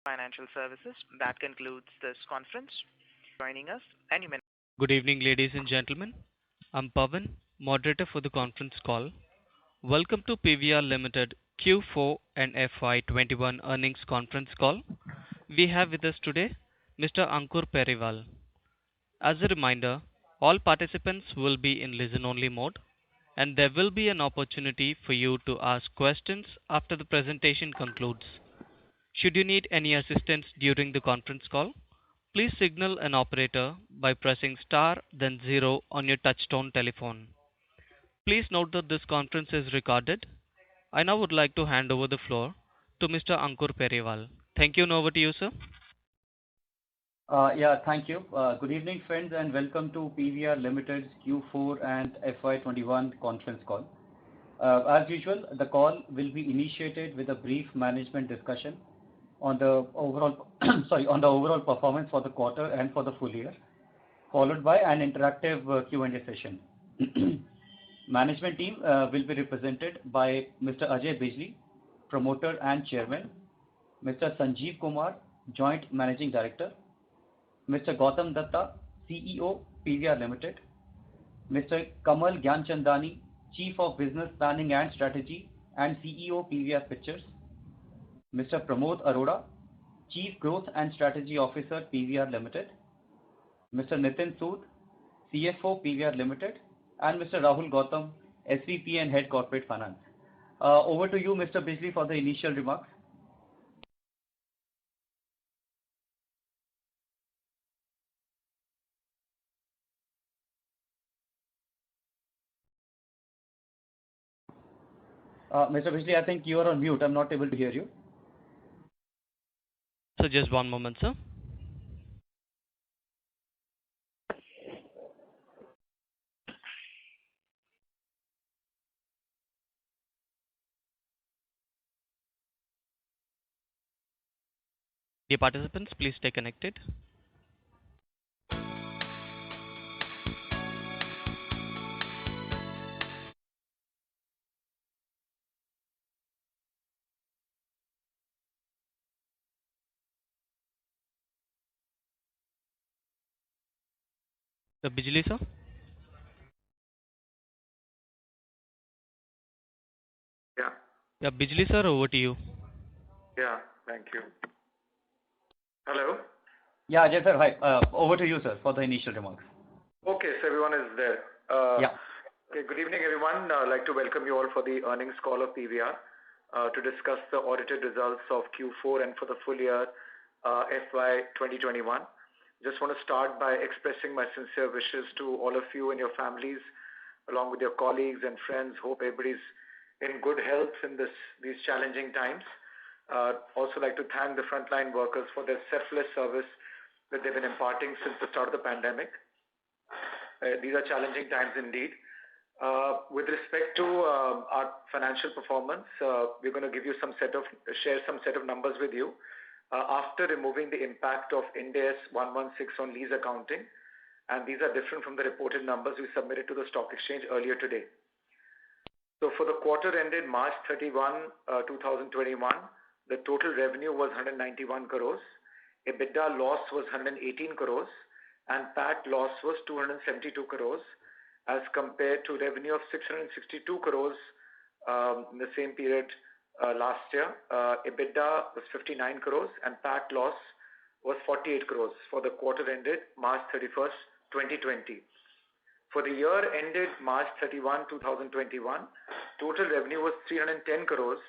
Financial Services. That concludes this conference. Joining us, and you may. Good evening, ladies and gentlemen. I'm Pavan, moderator for the conference call. Welcome to PVR Limited Q4 and FY21 earnings conference call. We have with us today Mr. Ankur Periwal. As a reminder, all participants will be in listen-only mode, and there will be an opportunity for you to ask questions after the presentation concludes. Should you need any assistance during the conference call, please signal an operator by pressing star then zero on your touchtone telephone. Please note that this conference is recorded. I now would like to hand over the floor to Mr. Ankur Periwal. Thank you, and over to you, sir. Yeah, thank you. Good evening, friends, and welcome to PVR Limited's Q4 and FY21 conference call. As usual, the call will be initiated with a brief management discussion on the overall on the overall performance for the quarter and for the full year, followed by an interactive Q&A session. Management team will be represented by Mr. Ajay Bijli, promoter and chairman, Mr. Sanjeev Kumar, joint managing director, Mr. Gautam Datta, CEO, PVR Limited, Mr. Kamal Gyanchandani, Chief of Business Planning and Strategy and CEO, PVR Pictures, Mr. Pramod Arora, Chief Growth and Strategy Officer, PVR Limited, Mr. Nitin Sood, CFO, PVR Limited, and Mr. Rahul Gautam, SVP and Head Corporate Finance. Over to you, Mr. Bijli, for the initial remarks. Mr. Bijli, I think you are on mute. I'm not able to hear you. So just one moment, sir. Dear participants, please stay connected. The Bijli, sir. Yeah, Yeah, Bijli, sir, over to you. yeah, thank you. Hello? Yeah, Ajay sir, hi. Over to you, sir, for the initial remarks. Okay, so everyone is there. Yeah. Okay, good evening, everyone. I'd like to welcome you all for the earnings call of PVR to discuss the audited results of Q4 and for the full year FY 2021. Just want to start by expressing my sincere wishes to all of you and your families, along with your colleagues and friends. Hope everybody's in good health in these challenging times. Also like to thank the frontline workers for their selfless service that they've been imparting since the start of the pandemic. These are challenging times indeed. With respect to our financial performance, we're going to share some set of numbers with you after removing the impact of Ind AS 116 on lease accounting, and these are different from the reported numbers we submitted to the stock exchange earlier today. So for the quarter ended March 31, 2021, the total revenue was 191 crores, EBITDA loss was 118 crores, and PAT loss was 272 crores, as compared to revenue of 662 crores in the same period last year. EBITDA was 59 crores, and PAT loss was 48 crores for the quarter ended March 31st, 2020. For the year ended March 31, 2021, total revenue was 310 crores,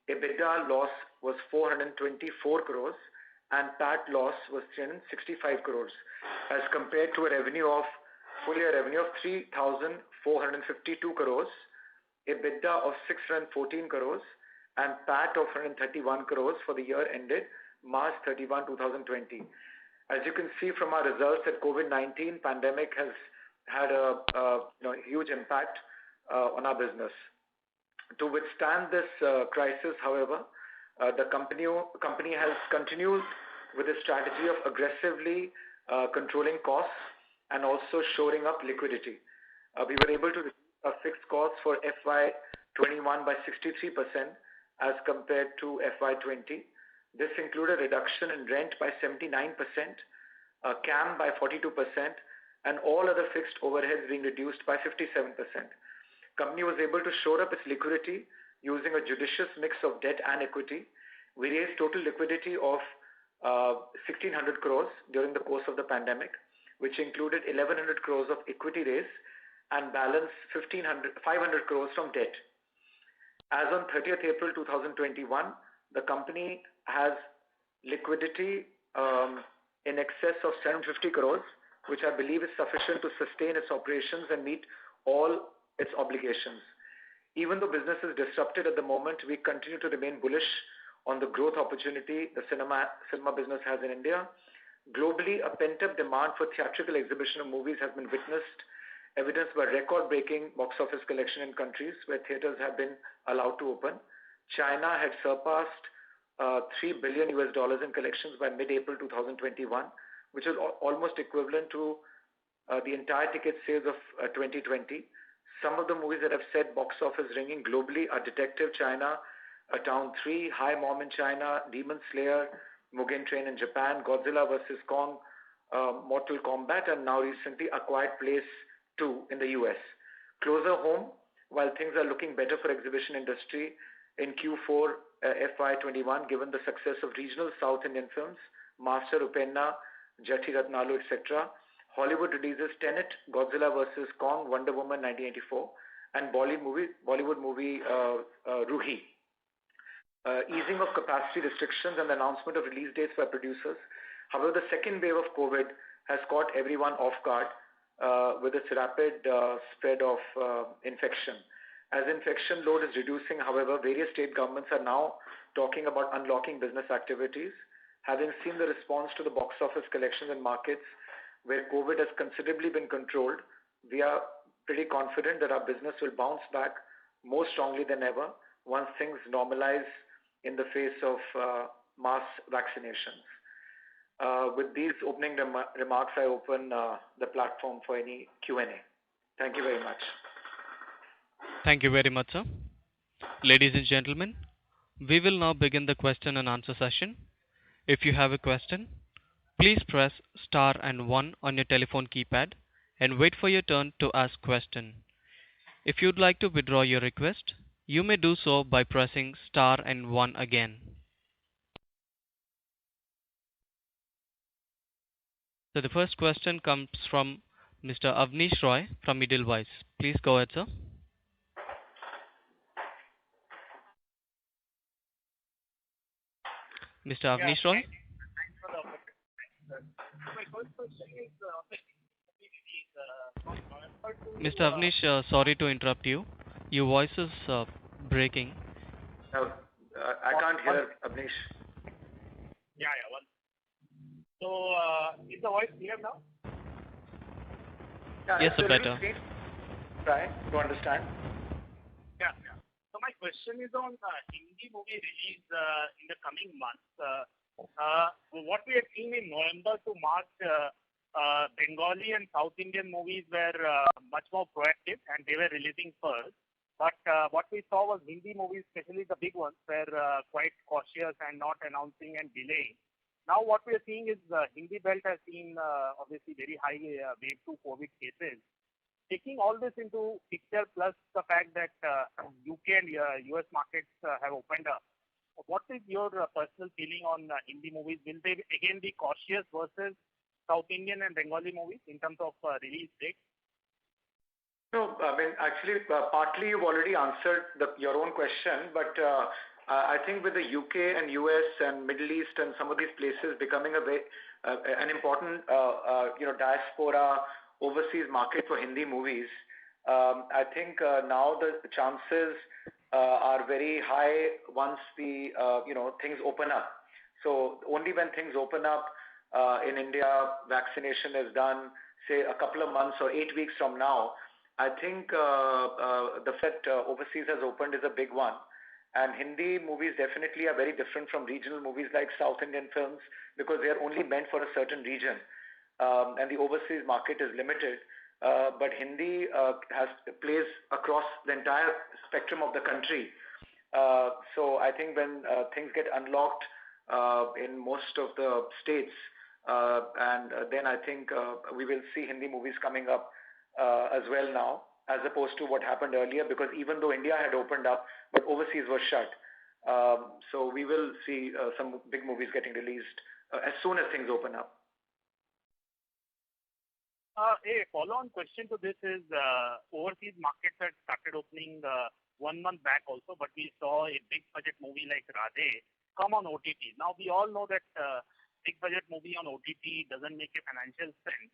EBITDA loss was 424 crores, and PAT loss was 365 crores, as compared to a full year revenue of 3,452 crores, EBITDA of 614 crores, and PAT of 131 crores for the year ended March 31, 2020. As you can see from our results, that COVID-19 pandemic has had a huge impact on our business. To withstand this crisis, however, the company has continued with a strategy of aggressively controlling costs and also shoring up liquidity. We were able to reduce our fixed costs for FY21 by 63% as compared to FY20. This included reduction in rent by 79%, CAM by 42%, and all other fixed overheads being reduced by 57%. Company was able to shore up its liquidity using a judicious mix of debt and equity. We raised total liquidity of 1,600 crores during the course of the pandemic, which included 1,100 crores of equity raise and balance 500 crores from debt. As on 30th April 2021, the company has liquidity in excess of 750 crores, which I believe is sufficient to sustain its operations and meet all its obligations. Even though business is disrupted at the moment, we continue to remain bullish on the growth opportunity the cinema business has in India. Globally, a pent-up demand for theatrical exhibition of movies has been witnessed, evidenced by record-breaking box office collection in countries where theaters have been allowed to open. China had surpassed $3 billion in collections by mid-April 2021, which is almost equivalent to the entire ticket sales of 2020. Some of the movies that have set box office ringing globally are Detective China, A Town 3, Hi Mom in China, Demon Slayer, Mugen Train in Japan, Godzilla vs. Kong, Mortal Kombat, and now recently A Quiet Place 2 in the US. Closer home, while things are looking better for exhibition industry in Q4 FY21, given the success of regional South Indian films, Master, Upenna, Jati Ratnalu, etc., Hollywood releases Tenet, Godzilla vs. Kong, Wonder Woman 1984, and Bollywood movie Ruhi. Easing of capacity restrictions and the announcement of release dates by producers. However, the second wave of COVID has caught everyone off guard with its rapid spread of infection. As infection load is reducing, however, various state governments are now talking about unlocking business activities. Having seen the response to the box office collections in markets where COVID has considerably been controlled, we are pretty confident that our business will bounce back more strongly than ever once things normalize in the face of mass vaccinations. With these opening remarks, I open the platform for any Q&A. Thank you very much. Thank you very much, sir. Ladies and gentlemen, we will now begin the question and answer session. If you have a question, please press star and 1 on your telephone keypad and wait for your turn to ask question. If you'd like to withdraw your request, you may do so by pressing star and 1 again. So the first question comes from Mr. Avnish Roy from Edelweiss. Please go ahead, sir. Mr. Avnish Roy? Thanks for the opportunity. My first question is Mr. Avnish, sorry to interrupt you. Your voice is breaking. No, I can't hear Avnish. Yeah. So, is the voice clear now? Yeah, yes, sir, better. Try to understand. Yeah. So my question is on Hindi movie release in the coming months. What we have seen in November to March, Bengali and South Indian movies were much more proactive and they were releasing first. But what we saw was Hindi movies, especially the big ones, were quite cautious and not announcing and delaying. Now what we are seeing is Hindi belt has seen obviously very high wave 2 COVID cases. Taking all this into picture plus the fact that UK and US markets have opened up, what is your personal feeling on Hindi movies? Will they again be cautious versus South Indian and Bengali movies in terms of release date? No, I mean, actually, partly you've already answered your own question, but I think with the UK and US and Middle East and some of these places becoming an important diaspora overseas market for Hindi movies, I think now the chances are very high once the things open up. So only when things open up in India, vaccination is done, say a couple of months or 8 weeks from now, I think the fact overseas has opened is a big one. And Hindi movies definitely are very different from regional movies like South Indian films because they are only meant for a certain region. And the overseas market is limited. But Hindi plays across the entire spectrum of the country. So I think when things get unlocked in most of the states. Then I think we will see Hindi movies coming up as well now, as opposed to what happened earlier, because even though India had opened up, but overseas was shut. So we will see some big movies getting released as soon as things open up. A follow-on question to this is overseas markets had started opening 1 month back also, but we saw a big budget movie like Radhe come on OTT. Now we all know that big budget movie on OTT doesn't make a financial sense.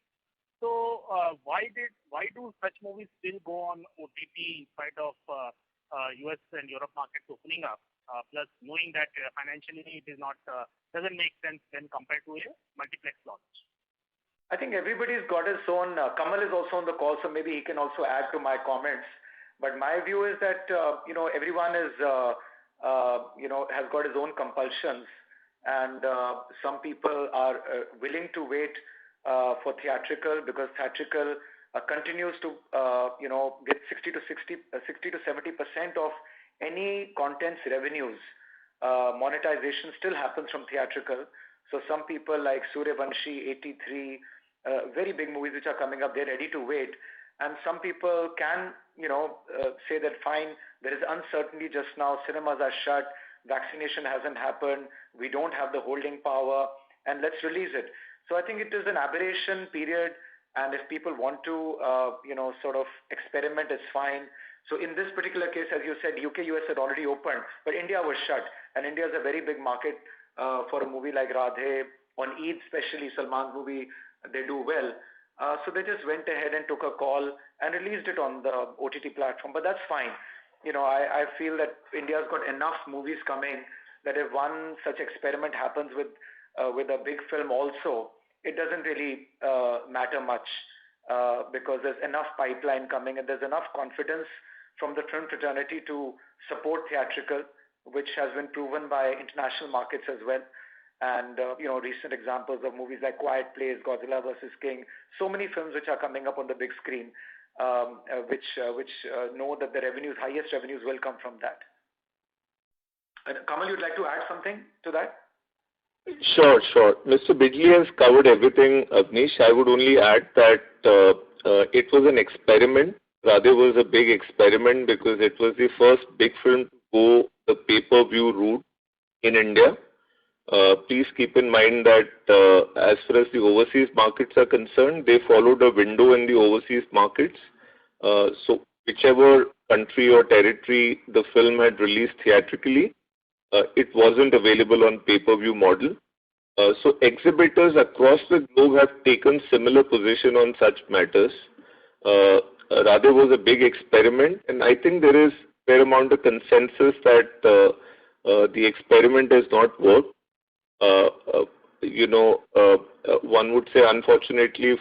So why do such movies still go on OTT in spite of US and Europe markets opening up? Plus knowing that financially it is not doesn't make sense when compared to a multiplex launch. I think everybody's got his own. Kamal is also on the call, so maybe he can also add to my comments. But my view is that everyone is has got his own compulsions, and some people are willing to wait for theatrical, because theatrical continues to get 60 to 70% of any content's revenues. Monetization still happens from theatrical. So some people like Suryavanshi, 83, very big movies which are coming up, they're ready to wait. And some people can, say that fine, there is uncertainty just now, cinemas are shut, vaccination hasn't happened, we don't have the holding power, and let's release it. So I think it is an aberration period, and if people want to, sort of experiment, it's fine. So in this particular case, as you said, UK, US had already opened, but India was shut, and India is a very big market for a movie like Radhe. On Eid especially, Salman's movie, they do well. So they just went ahead and took a call and released it on the OTT platform, but that's fine. I feel that India's got enough movies coming that if one such experiment happens with a big film also, it doesn't really matter much because there's enough pipeline coming and there's enough confidence from the film fraternity to support theatrical, which has been proven by international markets as well. And recent examples of movies like Quiet Place, Godzilla vs. King, so many films which are coming up on the big screen, which know that the highest revenues will come from that. And Kamal, you'd like to add something to that? Sure. Mr. Bijli has covered everything, Avnish. I would only add that it was an experiment. Radhe was a big experiment because it was the first big film to go the pay-per-view route in India. Please keep in mind that as far as the overseas markets are concerned, they followed a window in the overseas markets. So whichever country or territory the film had released theatrically, it wasn't available on pay-per-view model. So exhibitors across the globe have taken similar position on such matters. Radhe was a big experiment, and I think there is fair amount of consensus that the experiment has not worked. One would say, unfortunately,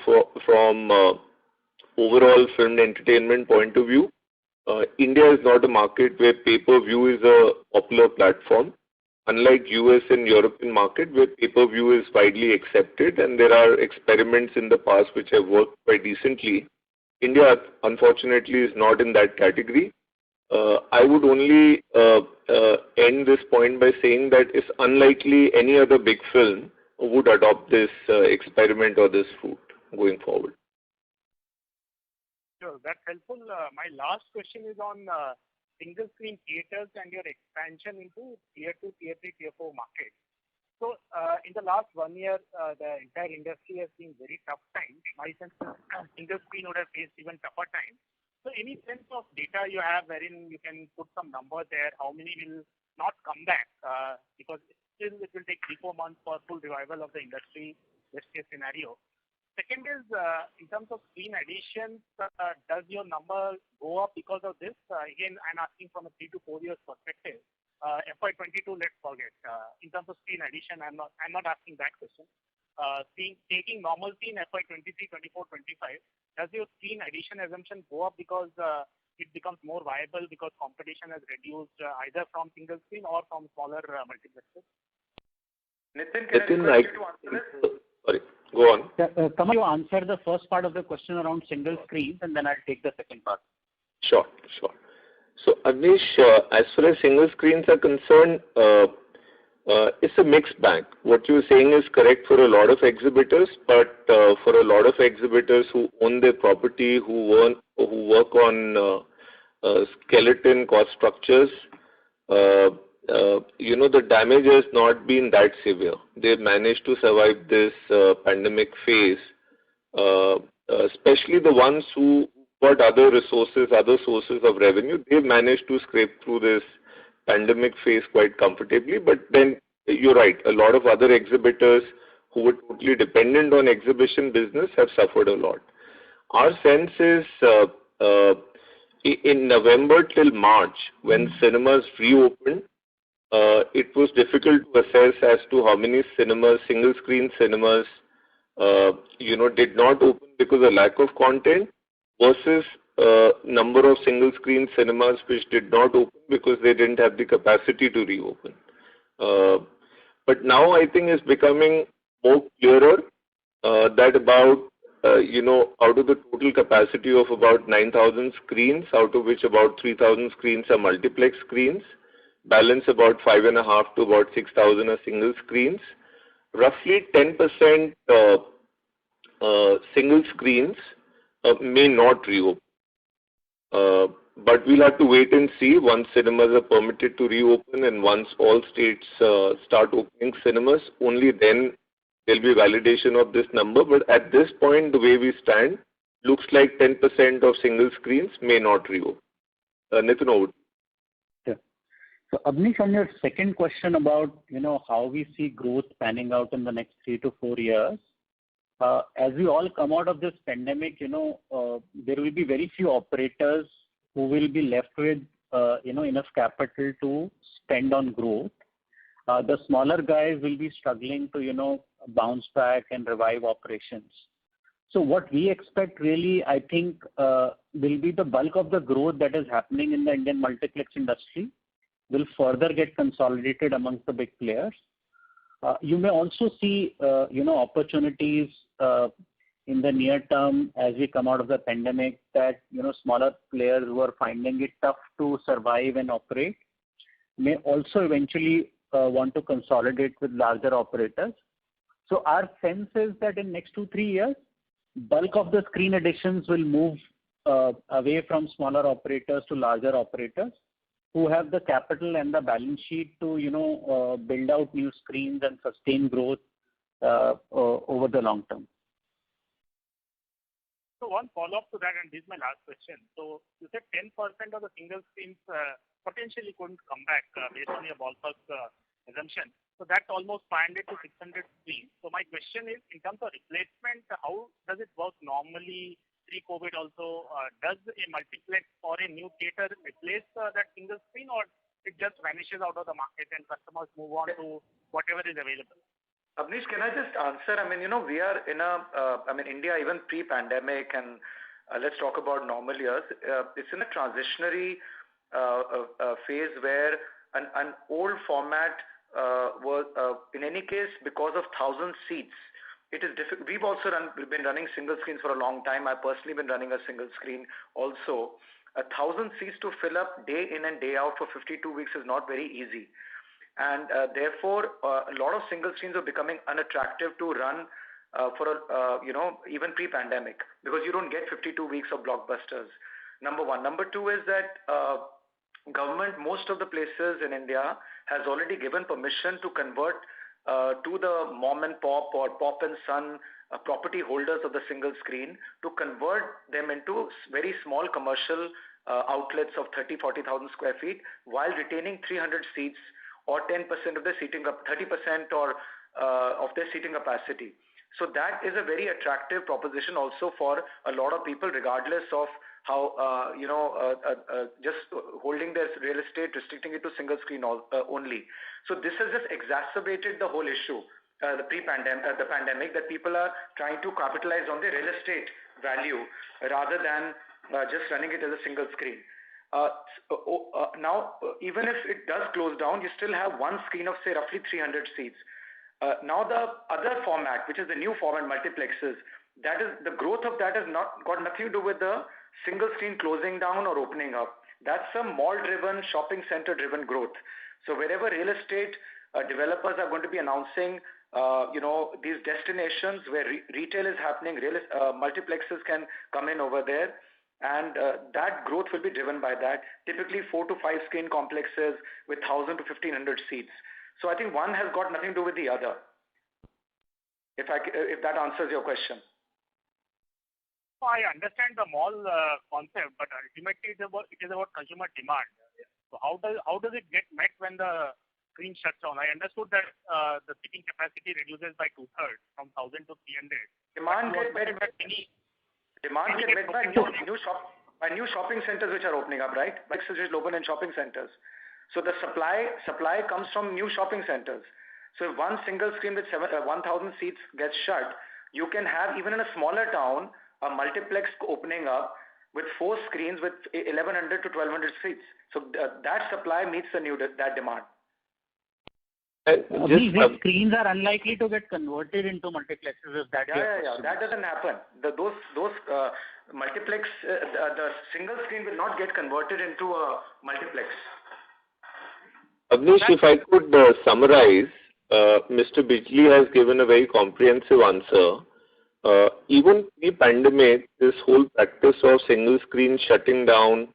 from overall film entertainment point of view, India is not a market where pay-per-view is a popular platform. Unlike US and European market, where pay-per-view is widely accepted, and there are experiments in the past which have worked quite decently. India, unfortunately, is not in that category. I would only end this point by saying that it's unlikely any other big film would adopt this experiment or this route going forward. Sure, that's helpful. My last question is on single screen theaters and your expansion into tier 2, tier 3, tier 4 markets. So in the last 1 year, the entire industry has seen very tough times. My sense is single screen would have faced even tougher times. So any sense of data you have wherein you can put some numbers there, how many will not come back? Because still it will take 3-4 months for full revival of the industry, best case scenario. Second is, in terms of screen additions, does your number go up because of this? Again, I'm asking from a 3 to 4 years perspective. FY22, let's forget. In terms of screen addition, I'm not asking that question. Taking normalcy in FY23, 24, 25, does your screen addition assumption go up because it becomes more viable because competition has reduced either from single screen or from smaller multiplexes? Nitin, can I request you to answer this? Sorry, go on. Kamal, you answer the first part of the question around single screens, and then I'll take the second part. Sure. So, Avnish, as far as single screens are concerned, it's a mixed bag. What you're saying is correct for a lot of exhibitors, but for a lot of exhibitors who own their property, who work on skeleton cost structures, the damage has not been that severe. They've managed to survive this pandemic phase, especially the ones who got other sources of revenue. They've managed to scrape through this pandemic phase quite comfortably. But then you're right, a lot of other exhibitors who were totally dependent on exhibition business have suffered a lot. Our sense is in November till March, when cinemas reopened, it was difficult to assess as to how many cinemas, single screen cinemas, did not open because of lack of content versus number of single screen cinemas which did not open because they didn't have the capacity to reopen. But now I think it's becoming more clearer that about out of the total capacity of about 9,000 screens, out of which about 3,000 screens are multiplex screens, balance about 5,500 to about 6,000 are single screens. Roughly 10% single screens may not reopen. But we'll have to wait and see once cinemas are permitted to reopen and once all states start opening cinemas, only then there'll be validation of this number. But at this point, the way we stand, looks like 10% of single screens may not reopen. Nitin, over. Yeah. So, Abneesh, on your second question about how we see growth panning out in the next 3 to 4 years, as we all come out of this pandemic, there will be very few operators who will be left with enough capital to spend on growth. The smaller guys will be struggling to bounce back and revive operations. So what we expect really, I think, will be the bulk of the growth that is happening in the Indian multiplex industry will further get consolidated amongst the big players. You may also see, opportunities in the near term as we come out of the pandemic that, smaller players who are finding it tough to survive and operate may also eventually want to consolidate with larger operators. So our sense is that in next 2-3 years, bulk of the screen additions will move away from smaller operators to larger operators who have the capital and the balance sheet to, build out new screens and sustain growth over the long term. So one follow-up to that, and this is my last question. So you said 10% of the single screens potentially couldn't come back based on your ballpark assumption. So that's almost 500 to 600 screens. So my question is, in terms of replacement, how does it work normally pre-COVID also? Does a multiplex or a new theater replace that single screen, or it just vanishes out of the market and customers move on to whatever is available? Abneesh, can I just answer? We are in India, even pre-pandemic, and let's talk about normal years. It's in a transitionary phase where an old format was, in any case, because of 1,000 seats, it is difficult. We've also been running single screens for a long time. I've personally been running a single screen also. 1,000 seats to fill up day in and day out for 52 weeks is not very easy. And therefore, a lot of single screens are becoming unattractive to run even pre-pandemic, because you don't get 52 weeks of blockbusters. Number one. Number two is that government, most of the places in India, has already given permission to convert to the mom and pop or pop and son property holders of the single screen to convert them into very small commercial outlets of 30,000-40,000 square feet while retaining 300 seats or 10% of their seating, 30% or of their seating capacity. So that is a very attractive proposition also for a lot of people, regardless of how just holding their real estate, restricting it to single screen only. So this has just exacerbated the whole issue, the pandemic, that people are trying to capitalize on the real estate value rather than just running it as a single screen. Now, even if it does close down, you still have one screen of, say, roughly 300 seats. Now the other format, which is the new format multiplexes, that is, the growth of that has not got nothing to do with the single screen closing down or opening up. That's a mall-driven, shopping center-driven growth. So wherever real estate developers are going to be announcing, these destinations where retail is happening, multiplexes can come in over there, and that growth will be driven by that. Typically 4 to 5 screen complexes with 1,000 to 1,500 seats. So I think one has got nothing to do with the other. If that answers your question. I understand the mall concept, but ultimately it is about consumer demand. So how does it get met when the screen shuts down? I understood that the seating capacity reduces by 2/3 from 1,000 to 300. Demand get met by new shopping centers which are opening up, right? Which will open in shopping centers. So the supply comes from new shopping centers. So if one single screen with 1,000 seats gets shut, you can have, even in a smaller town, a multiplex opening up with 4 screens with 1,100 to 1,200 seats. So that supply meets that demand. These screens are unlikely to get converted into multiplexes if that that doesn't happen. Those multiplex, the single screen will not get converted into a multiplex. Avnish, if I could summarize, Mr. Bijli has given a very comprehensive answer. Even pre-pandemic, this whole practice of single screen shutting down,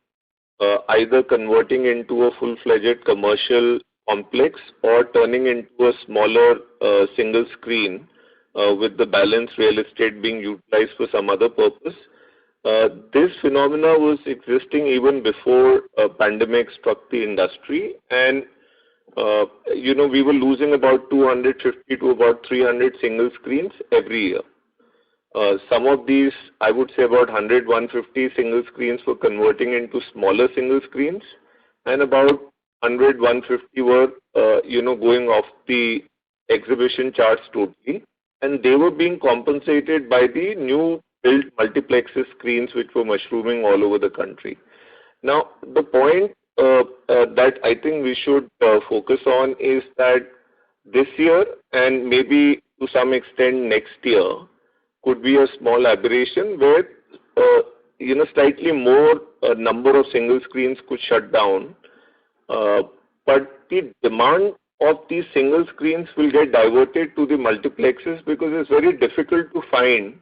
either converting into a full-fledged commercial complex or turning into a smaller single screen with the balance real estate being utilized for some other purpose. This phenomena was existing even before pandemic struck the industry, and we were losing about 250 to about 300 single screens every year. Some of these, I would say about 100, 150 single screens were converting into smaller single screens, and about 100, 150 were, going off the exhibition charts totally, and they were being compensated by the new built multiplexes screens which were mushrooming all over the country. Now, the point that I think we should focus on is that this year and maybe to some extent next year could be a small aberration where, slightly more number of single screens could shut down. But the demand of these single screens will get diverted to the multiplexes because it's very difficult to find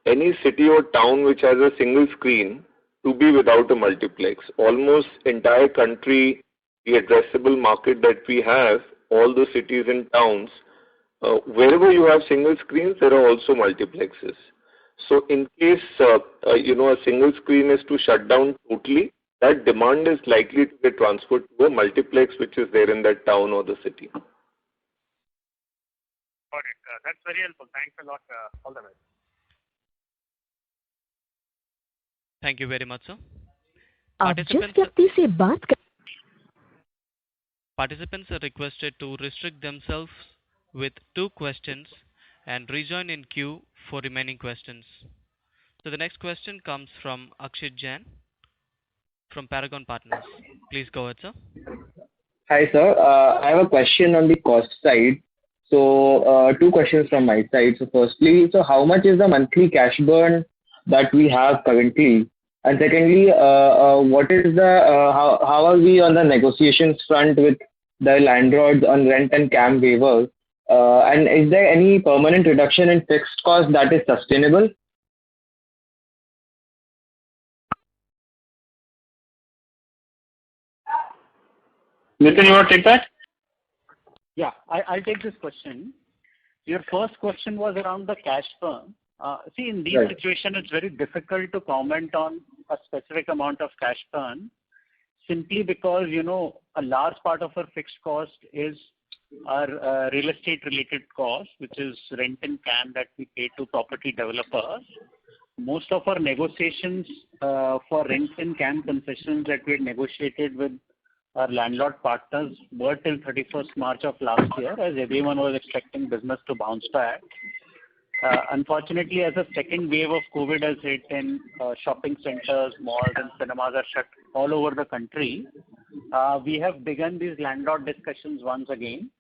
any city or town which has a single screen to be without a multiplex. Almost entire country, the addressable market that we have, all the cities and towns, wherever you have single screens, there are also multiplexes. So in case, a single screen is to shut down totally, that demand is likely to get transferred to a multiplex which is there in that town or the city. Got it. That's very helpful. Thanks a lot. All the best. Thank you very much, sir. Participants are requested to restrict themselves with 2 questions and rejoin in queue for remaining questions. So the next question comes from Akshit Jain from Paragon Partners. Please go ahead, sir. Hi, sir. I have a question on the cost side. So 2 questions from my side. So firstly, how much is the monthly cash burn that we have currently? And secondly, what is how are we on the negotiations front with the landlords on rent and CAM waivers? And is there any permanent reduction in fixed cost that is sustainable? Nitin, you want to take that? Yeah, I'll take this question. Your first question was around the cash burn. In these situations, it's very difficult to comment on a specific amount of cash burn, simply because, a large part of our fixed cost is our real estate related cost, which is rent and CAM that we pay to property developers. Most of our negotiations for rent and CAM concessions that we had negotiated with our landlord partners were till 31st March of last year, as everyone was expecting business to bounce back. Unfortunately, as a second wave of COVID has hit and shopping centers, malls and cinemas are shut all over the country, we have begun these landlord discussions once again.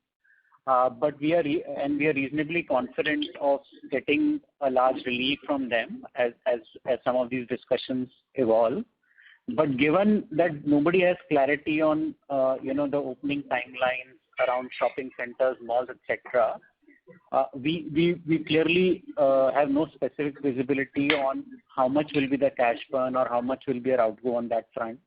But we are reasonably confident of getting a large relief from them as some of these discussions evolve. But given that nobody has clarity on the opening timelines around shopping centers, malls, etc. We clearly have no specific visibility on how much will be the cash burn or how much will be our outgo on that front.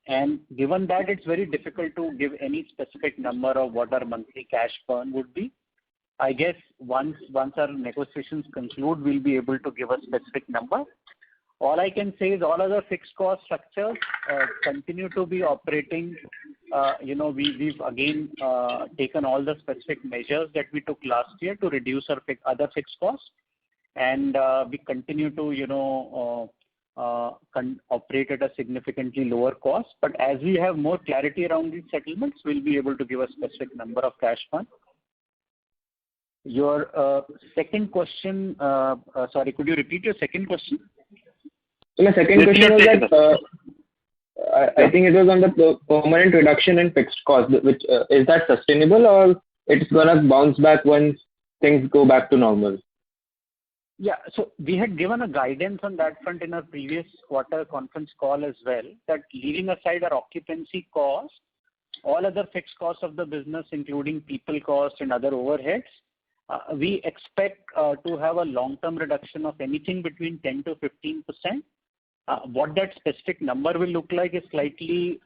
And given that, it's very difficult to give any specific number of what our monthly cash burn would be. I guess once our negotiations conclude, we'll be able to give a specific number. All I can say is all other fixed cost structures continue to be operating. We've again taken all the specific measures that we took last year to reduce our other fixed costs, and we continue to operate at a significantly lower cost. But as we have more clarity around these settlements, we'll be able to give a specific number of cash burn. Your second question, sorry, could you repeat your second question? So my second question was that I think it was on the permanent reduction in fixed cost, which is that sustainable or it's gonna bounce back once things go back to normal? Yeah, so we had given a guidance on that front in our previous quarter conference call as well, that leaving aside our occupancy cost, all other fixed costs of the business, including people costs and other overheads, we expect to have a long-term reduction of anything between 10 to 15%. What that specific number will look like is slightly,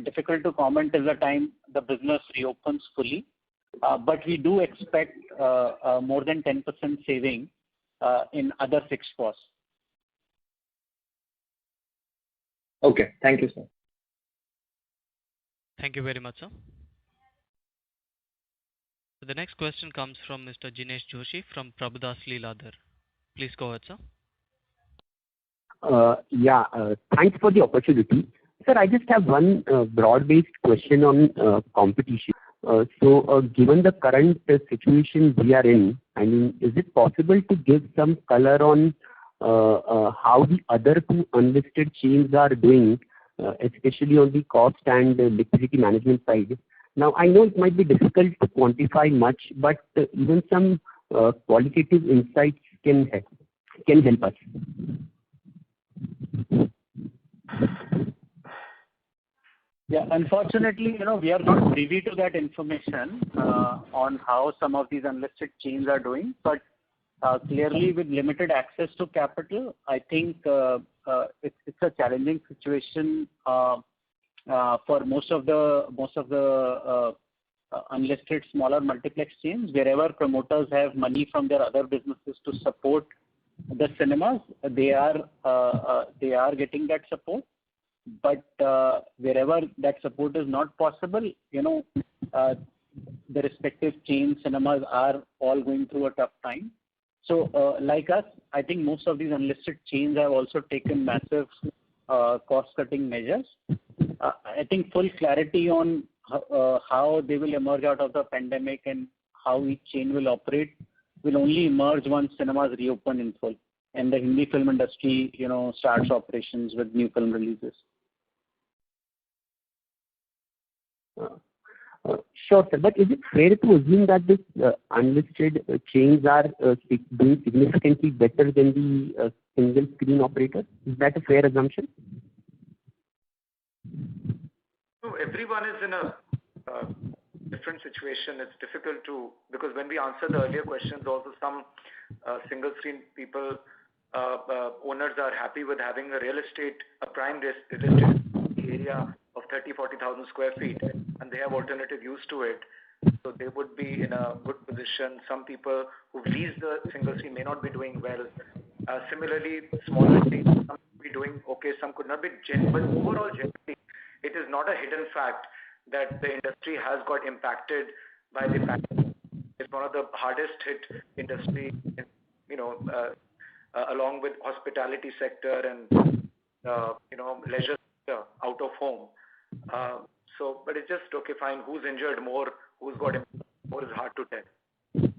difficult to comment till the time the business reopens fully. But we do expect more than 10% saving in other fixed costs. Okay, thank you, sir. Thank you very much, sir. The next question comes from Mr. Jinesh Joshi from Prabhudas Lilladher. Please go ahead, sir. Thanks for the opportunity. Sir, I just have one broad-based question on competition. Given the current situation we are in, I mean, is it possible to give some color on how the other two unlisted chains are doing, especially on the cost and liquidity management side? Now, I know it might be difficult to quantify much, but even some qualitative insights can help us. Yeah, unfortunately, we are not privy to that information on how some of these unlisted chains are doing. But clearly, with limited access to capital, I think it's a challenging situation for most of the unlisted smaller multiplex chains. Wherever promoters have money from their other businesses to support the cinemas, they are getting that support. But wherever that support is not possible, the respective chain cinemas are all going through a tough time. So like us, I think most of these unlisted chains have also taken massive cost-cutting measures. I think full clarity on how they will emerge out of the pandemic and how each chain will operate will only emerge once cinemas reopen in full and the Hindi film industry, starts operations with new film releases. Sure, sir. But is it fair to assume that these unlisted chains are doing significantly better than the single screen operators? Is that a fair assumption? No, everyone is in a different situation. It's difficult because when we answer the earlier questions, also some single screen people, owners are happy with having a prime real estate area of 30,000-40,000 square feet, and they have alternative use to it. So they would be in a good position. Some people who lease the single screen may not be doing well. Similarly, smaller chains, some could be doing okay, some could not be. But overall, generally, it is not a hidden fact that the industry has got impacted by the pandemic. It's one of the hardest hit industry, along with hospitality sector and leisure sector, out of home. But it's just okay, fine. Who's injured more, who's got impacted more is hard to tell.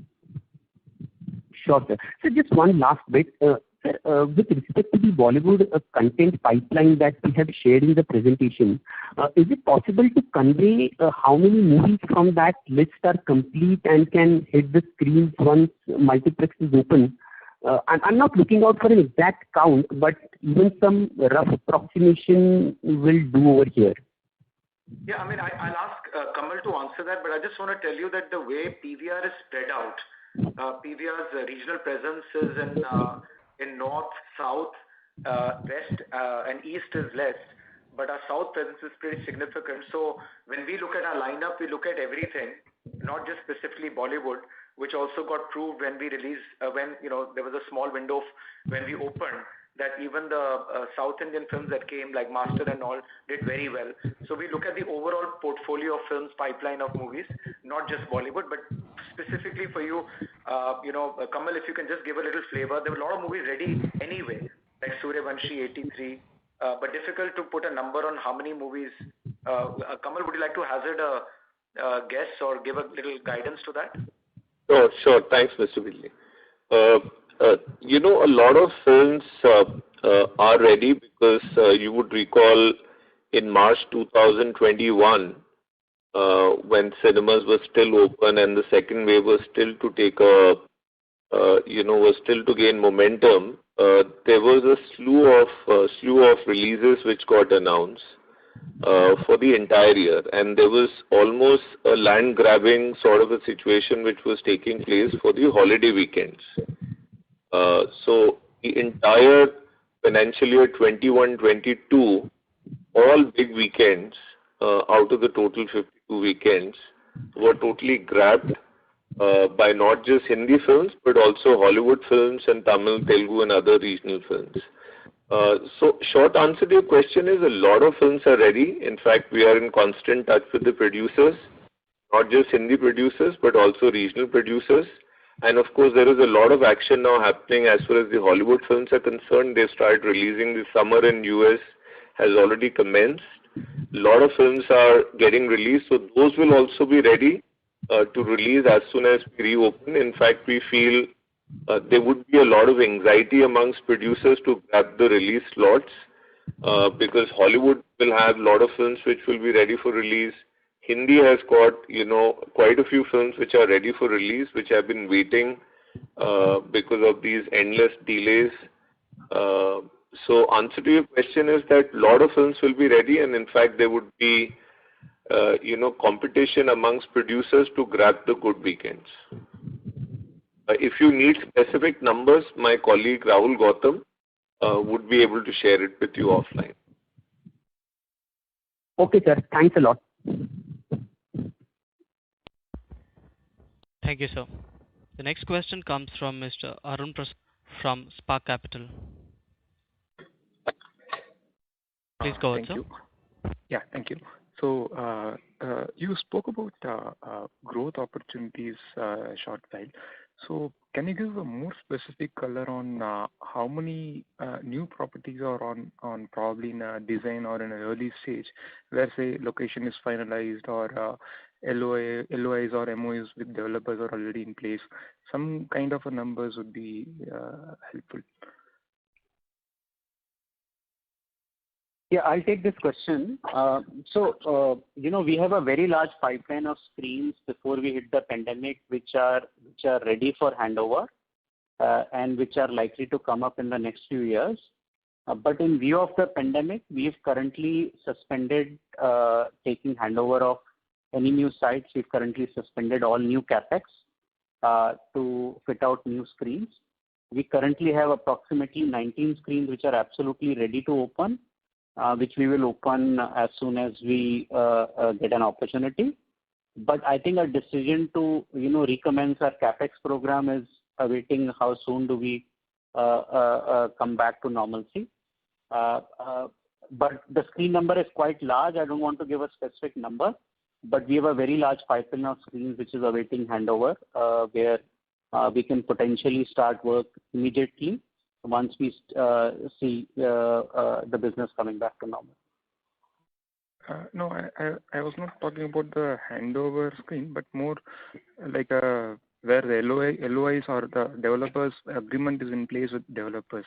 Sure, sir. So just one last bit. Sir, with respect to the Bollywood content pipeline that we have shared in the presentation, is it possible to convey how many movies from that list are complete and can hit the screens once multiplex is open? I'm not looking out for an exact count, but even some rough approximation will do over here. Yeah, I mean, I'll ask Kamal to answer that, but I just want to tell you that the way PVR is spread out, PVR's regional presence is in north, south, west, and east is less, but our south presence is pretty significant. So when we look at our lineup, we look at everything, not just specifically Bollywood, which also got proved when we released, when there was a small window when we opened, that even the South Indian films that came, like Master and all, did very well. So we look at the overall portfolio of films, pipeline of movies, not just Bollywood, but specifically for you, Kamal, if you can just give a little flavor. There were a lot of movies ready anyway, like Suryavanshi 83, but difficult to put a number on how many movies. Kamal, would you like to hazard a guess or give a little guidance to that? Sure. Thanks, Mr. Bidley. A lot of films are ready because you would recall in March 2021, when cinemas were still open and the second wave was still to take was still to gain momentum. There was a slew of releases which got announced for the entire year, and there was almost a land grabbing sort of a situation which was taking place for the holiday weekends. So the entire financial year 21-22, all big weekends out of the total 52 weekends were totally grabbed by not just Hindi films but also Hollywood films and Tamil, Telugu and other regional films. So short answer to your question is a lot of films are ready. In fact, we are in constant touch with the producers, not just Hindi producers but also regional producers. And of course, there is a lot of action now happening as far as the Hollywood films are concerned. They started releasing this summer in US, has already commenced. A lot of films are getting released, so those will also be ready to release as soon as we reopen. In fact, we feel there would be a lot of anxiety amongst producers to grab the release slots because Hollywood will have a lot of films which will be ready for release. Hindi has got, quite a few films which are ready for release, which have been waiting because of these endless delays. So answer to your question is that a lot of films will be ready, and in fact there would be, competition amongst producers to grab the good weekends. If you need specific numbers, my colleague Rahul Gautam would be able to share it with you offline. Okay, sir. Thanks a lot. Thank you, sir. The next question comes from Mr. Arun Prasad from Spark Capital. Please go ahead, sir. You. Yeah, thank you. So you spoke about growth opportunities a short while. So can you give a more specific color on how many new properties are on probably in a design or in an early stage where, say, location is finalized or LOIs or MOUs with developers are already in place? Some kind of a numbers would be helpful. Yeah, I'll take this question. We have a very large pipeline of screens before we hit the pandemic, which are ready for handover and which are likely to come up in the next few years. But in view of the pandemic, we've currently suspended taking handover of any new sites. We've currently suspended all new capex to fit out new screens. We currently have approximately 19 screens which are absolutely ready to open, which we will open as soon as we get an opportunity. But I think our decision to recommence our capex program is awaiting how soon do we come back to normalcy. But the screen number is quite large. I don't want to give a specific number, but we have a very large pipeline of screens which is awaiting handover, where we can potentially start work immediately once we see the business coming back to normal. No, I was not talking about the handover screen, but more like where the LOIs or the developers agreement is in place with developers.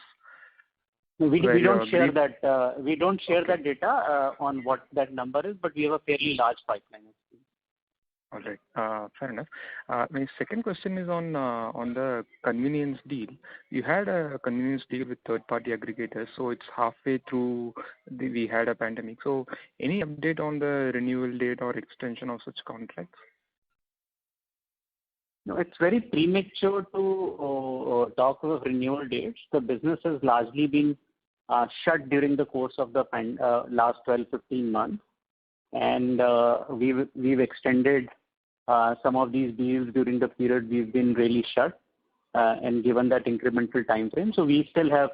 We don't share that. We don't share that data on what that number is, but we have a fairly large pipeline. All right. Fair enough. My second question is on the convenience deal. You had a convenience deal with third-party aggregators, so it's halfway through we had a pandemic. So any update on the renewal date or extension of such contracts? No, it's very premature to talk of renewal dates. The business has largely been shut during the course of the last 12, 15 months. And we've extended some of these deals during the period we've been really shut and given that incremental time frame. So we still have,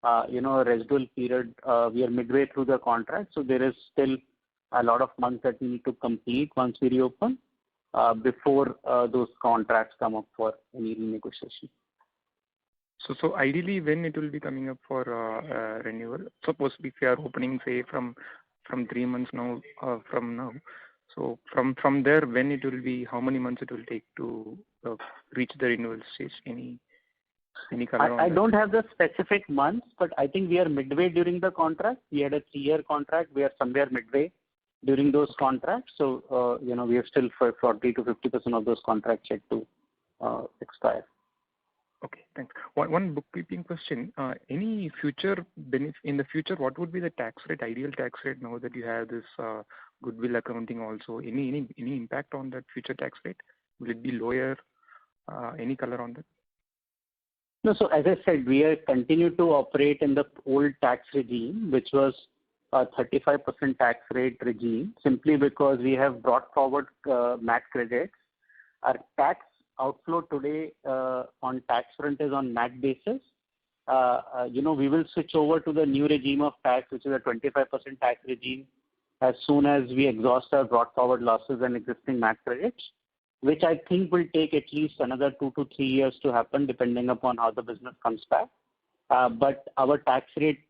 a residual period. We are midway through the contract, so there is still a lot of months that we need to complete once we reopen before those contracts come up for any renegotiation. So ideally, when it will be coming up for renewal? Suppose if you are opening, say, from 3 months now, from now. So from there, when it will be, how many months it will take to reach the renewal stage? Any color on that? I don't have the specific months, but I think we are midway during the contract. We had a 3-year contract. We are somewhere midway during those contracts. So, we have still 40 to 50% of those contracts yet to expire. Okay, thanks. One bookkeeping question. Any future benefit in the future? What would be the tax rate, ideal tax rate now that you have this goodwill accounting also? Any impact on that future tax rate? Will it be lower? Any color on that? No. So as I said, we are continue to operate in the old tax regime, which was a 35% tax rate regime, simply because we have brought forward MAT credits. Our tax outflow today on tax front is on MAT basis. We will switch over to the new regime of tax, which is a 25% tax regime, as soon as we exhaust our brought forward losses and existing MAT credits, which I think will take at least another 2 to 3 years to happen, depending upon how the business comes back. But our tax rate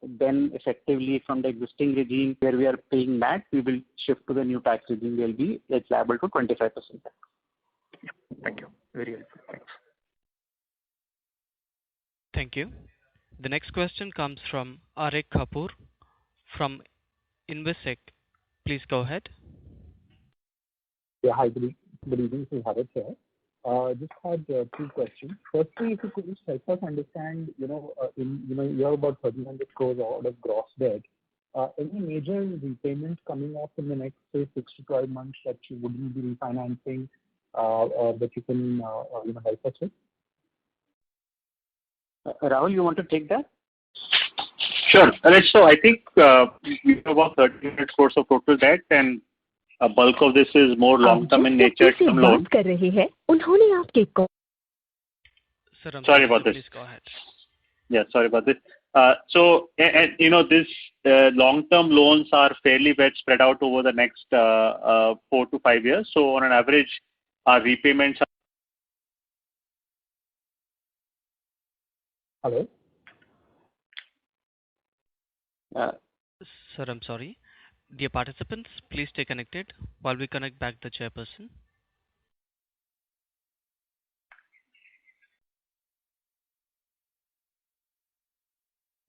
then effectively from the existing regime where we are paying MAT, we will shift to the new tax regime. It's liable to 25% tax. Yeah, thank you. Very helpful. Thanks. Thank you. The next question comes from Arik Kapoor from Investec. Please go ahead. Yeah, hi, good evening. This is Harit here. Just had 2 questions. Firstly, if you could just help us understand, you have about 1,300 crores out of gross debt. Any major repayments coming up in the next, say, 6 to 12 months that you wouldn't be refinancing that you can help us with? Rahul, you want to take that? Sure. So I think we have about 1,300 crores of total debt, and a bulk of this is more long-term in nature, term loan. Sir, Sorry about this. Please go ahead. Yeah, sorry about this. This long-term loans are fairly well spread out over the next 4 to 5 years. So on an average, our repayments are. Hello? Sir, I'm sorry. Dear participants, please stay connected while we connect back the chairperson.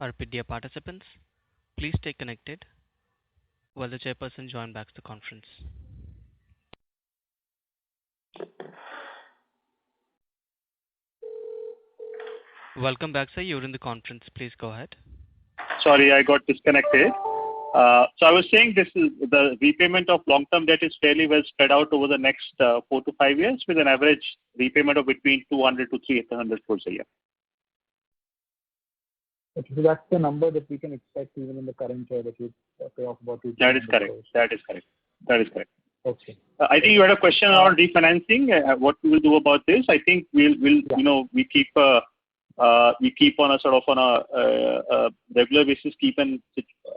I repeat, dear participants, please stay connected while the chairperson joins back the conference. Welcome back, sir. You're in the conference. Please go ahead. Sorry, I got disconnected. So I was saying this is the repayment of long-term debt is fairly well spread out over the next 4 to 5 years, with an average repayment of between 200 to 300 crores a year. Okay, so that's the number that we can expect even in the current year that you pay off about 200 That is correct. crores. That is correct. Okay. I think you had a question on refinancing. What we will do about this? I think we keep on a sort of on a regular basis, keep an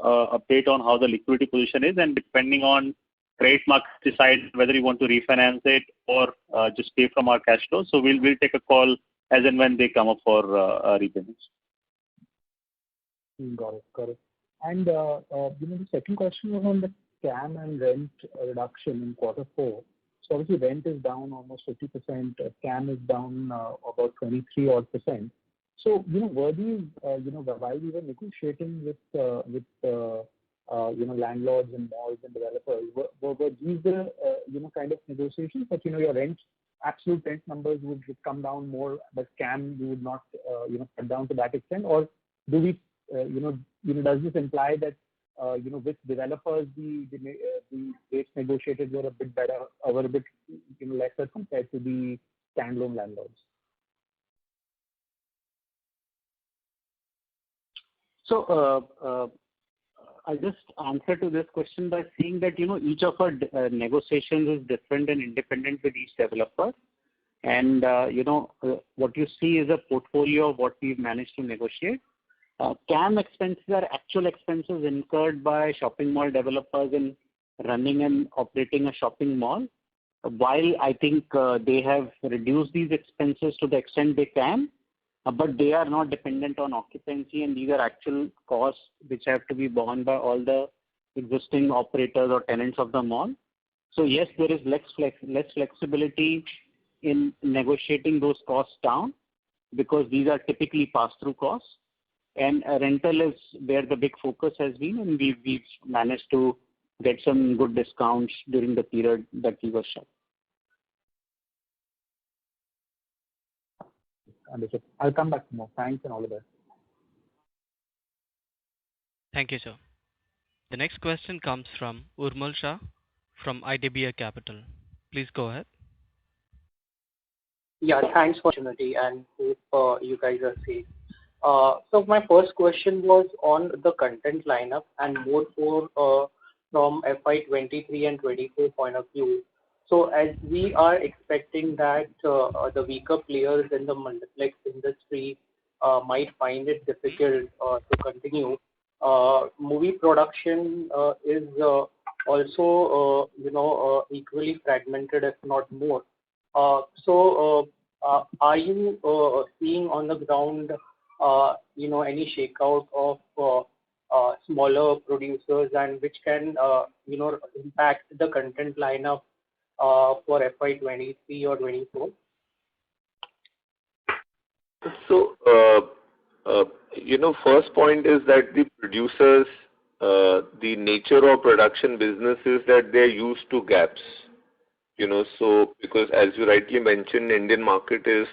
update on how the liquidity position is, and depending on credit market, decide whether you want to refinance it or just pay from our cash flow. So we'll take a call as and when they come up for repayments. Got it. And the second question was on the CAM and rent reduction in quarter 4. So obviously rent is down almost 50%, CAM is down about 23% odd. So were these while we were negotiating with landlords and malls and developers. Were these the kind of negotiations that your absolute rent numbers would come down more, but CAM you would not cut down to that extent? Or do we does this imply that with developers the rates negotiated were a bit better or were a bit lesser compared to the standalone landlords? So I'll just answer to this question by saying that each of our negotiations is different and independent with each developer, and what you see is a portfolio of what we've managed to negotiate. CAM expenses are actual expenses incurred by shopping mall developers in running and operating a shopping mall. While I think they have reduced these expenses to the extent they can, but they are not dependent on occupancy, and these are actual costs which have to be borne by all the existing operators or tenants of the mall. So yes, there is less flexibility in negotiating those costs down because these are typically pass-through costs, and rental is where the big focus has been, and we've managed to get some good discounts during the period that we were shut. Understood. I'll come back to more. Thanks and all the best. Thank you, sir. The next question comes from Urmal Shah from IDBI Capital. Please go ahead. Yeah, thanks for the opportunity and hope you guys are safe. So my first question was on the content lineup and more from FY23 and 24 point of view. So as we are expecting that the weaker players in the multiplex industry might find it difficult to continue, movie production is also equally fragmented, if not more. So are you seeing on the ground any shakeout of smaller producers and which can impact the content lineup for FY23 or 24? So, first point is that the producers, the nature of production business is that they're used to gaps. So because as you rightly mentioned, Indian market is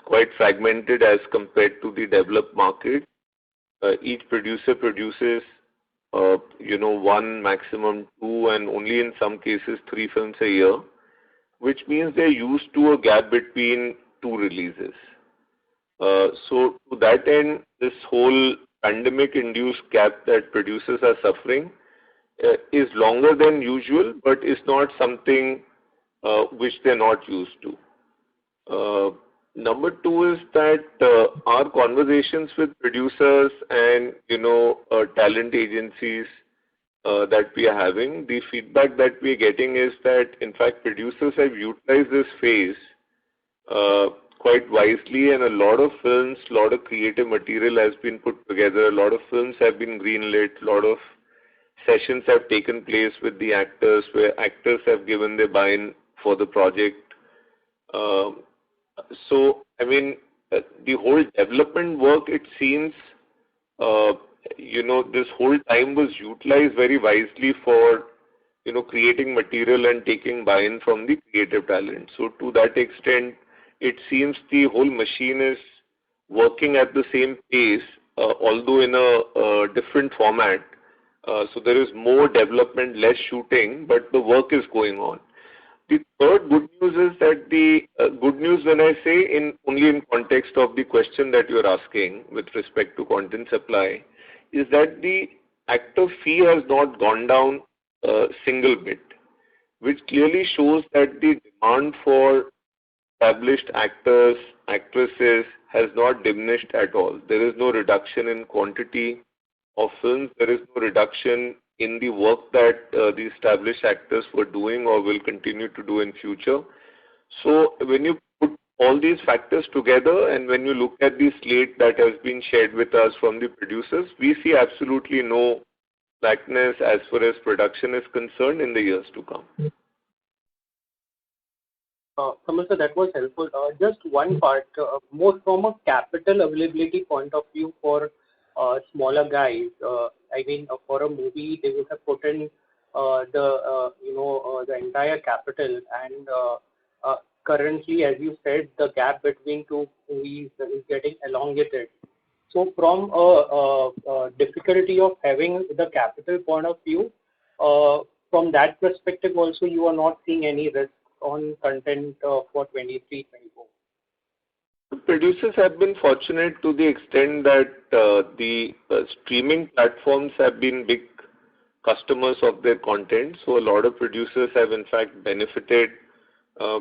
quite fragmented as compared to the developed market. Each producer produces one, maximum two, and only in some cases 3 films a year, which means they're used to a gap between 2 releases. So to that end, this whole pandemic-induced gap that producers are suffering is longer than usual, but is not something which they're not used to. Number 2 is that our conversations with producers and talent agencies that we are having, the feedback that we are getting is that in fact producers have utilized this phase quite wisely, and a lot of films, a lot of creative material has been put together, a lot of films have been greenlit, a lot of sessions have taken place with the actors where actors have given their buy-in for the project. So, I mean, the whole development work, it seems, this whole time was utilized very wisely for, creating material and taking buy-in from the creative talent. So, to that extent, it seems the whole machine is working at the same pace, although in a different format. So, there is more development, less shooting, but the work is going on. The third good news is that the good news, when I say only in context of the question that you are asking with respect to content supply, is that the actor fee has not gone down a single bit, which clearly shows that the demand for established actors, actresses has not diminished at all. There is no reduction in quantity of films. There is no reduction in the work that the established actors were doing or will continue to do in future. So when you put all these factors together and when you look at the slate that has been shared with us from the producers, we see absolutely no slackness as far as production is concerned in the years to come. Kamal sir, that was helpful. Just one part, more from a capital availability point of view for smaller guys. I mean, for a movie, they would have put in the entire capital, and currently, as you said, the gap between two movies is getting elongated. So, from a difficulty of having the capital point of view, from that perspective, also you are not seeing any risk on content for 23-24. Producers have been fortunate to the extent that the streaming platforms have been big customers of their content. So a lot of producers have in fact benefited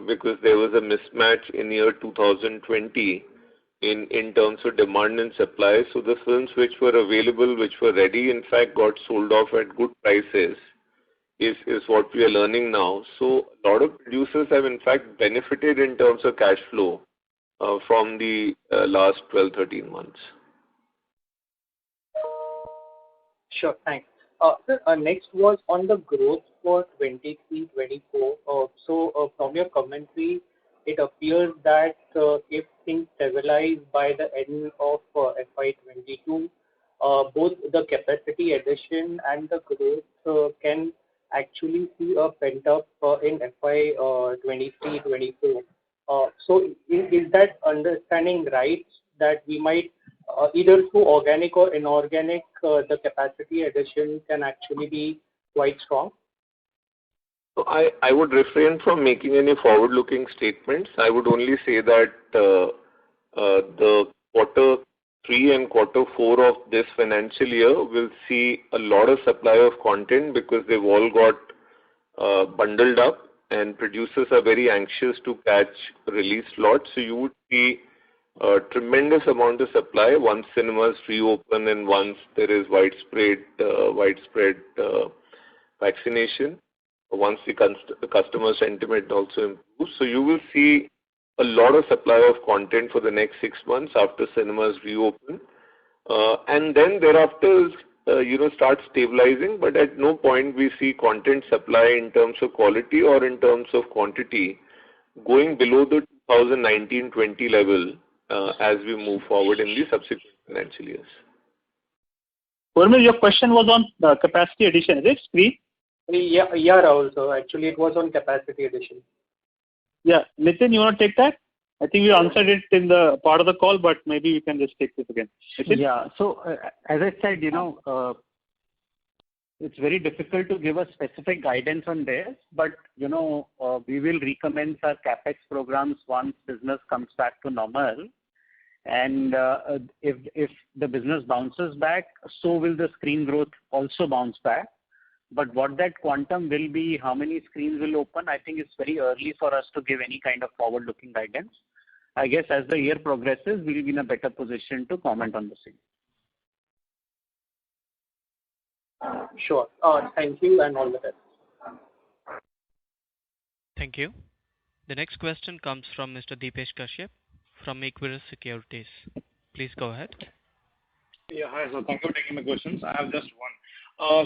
because there was a mismatch in year 2020 in terms of demand and supply. So the films which were available, which were ready, in fact got sold off at good prices is what we are learning now. So a lot of producers have in fact benefited in terms of cash flow from the last 12-13 months. Sure, thanks. Sir, next was on the growth for 23-24. So from your commentary, it appears that if things stabilize by the end of FY22, both the capacity addition and the growth can actually see a pent-up in FY23-24. So is that understanding right, that we might either through organic or inorganic, the capacity addition can actually be quite strong? So I would refrain from making any forward-looking statements. I would only say that the quarter 3 and quarter 4 of this financial year will see a lot of supply of content because they've all got bundled up, and producers are very anxious to catch release slots. So you would see a tremendous amount of supply once cinemas reopen and once there is widespread vaccination, once the customer sentiment also improves. So you will see a lot of supply of content for the next 6 months after cinemas reopen. And then thereafter, start stabilizing, but at no point we see content supply in terms of quality or in terms of quantity going below the 2019-20 level as we move forward in the subsequent financial years. Urmil, your question was on capacity addition, is it, Screen? Yeah, Rahul. So actually it was on capacity addition. Yeah, Nitin, you want to take that? I think we answered it in the part of the call, but maybe you can just take this again. Nitin? Yeah. So as I said, it's very difficult to give a specific guidance on this, but we will recommence our capex programs once business comes back to normal. And if the business bounces back, so will the screen growth also bounce back. But what that quantum will be, how many screens will open, I think it's very early for us to give any kind of forward-looking guidance. I guess as the year progresses, we'll be in a better position to comment on the same. Sure. Thank you and all the best. Thank you. The next question comes from Mr. Deepesh Kashyap from Equirus Securities. Please go ahead. Yeah, hi. So thank you for taking my questions. I have just one.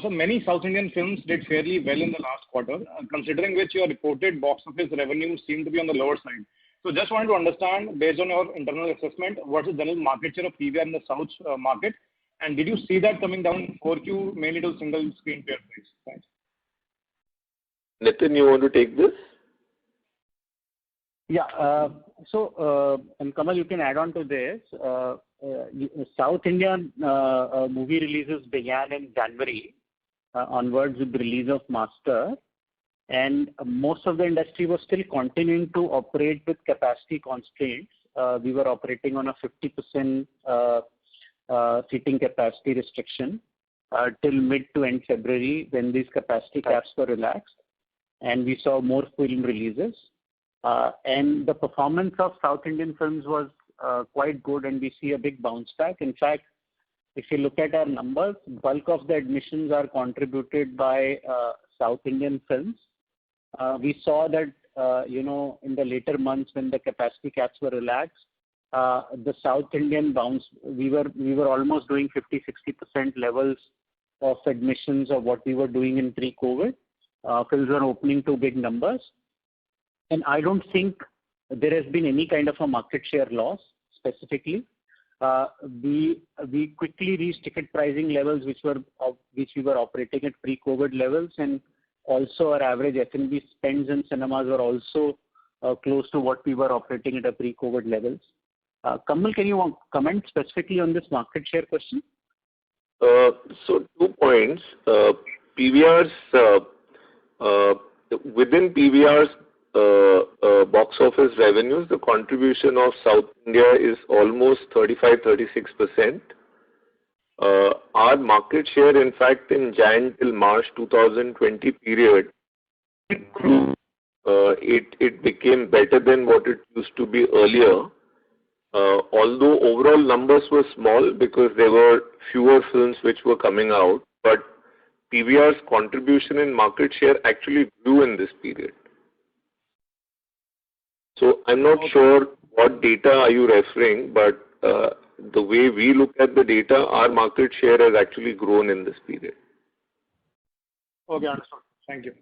So many South Indian films did fairly well in the last quarter, considering which your reported box office revenue seemed to be on the lower side. So just wanted to understand, based on your internal assessment, what is the general market share of PVR in the South market? And did you see that coming down in 4Q mainly to single screen pair price? Thanks. Nitin, you want to take this? Yeah. And Kamal, you can add on to this. South Indian movie releases began in January onwards with the release of Master, and most of the industry was still continuing to operate with capacity constraints. We were operating on a 50% seating capacity restriction till mid to end February, when these capacity caps were relaxed, and we saw more film releases. And the performance of South Indian films was quite good, and we see a big bounce back. In fact, if you look at our numbers, bulk of the admissions are contributed by South Indian films. We saw that in the later months when the capacity caps were relaxed, the South Indian bounce, we were almost doing 50-60% levels of admissions of what we were doing in pre-COVID. Films were opening to big numbers, and I don't think there has been any kind of a market share loss specifically. we quickly reached ticket pricing levels which we were operating at pre-COVID levels, and also our average F&B spends in cinemas were also close to what we were operating at a pre-COVID levels. Kamal, can you comment specifically on this market share question? So 2 points. PVR's within PVR's box office revenues, the contribution of South India is almost 35-36%. Our market share, in fact, in Jan till March 2020 period, it became better than what it used to be earlier. Although overall numbers were small because there were fewer films which were coming out, but PVR's contribution in market share actually grew in this period. So I'm not sure what data are you referring, but the way we look at the data, our market share has actually grown in this period. Okay, understood. Thank you.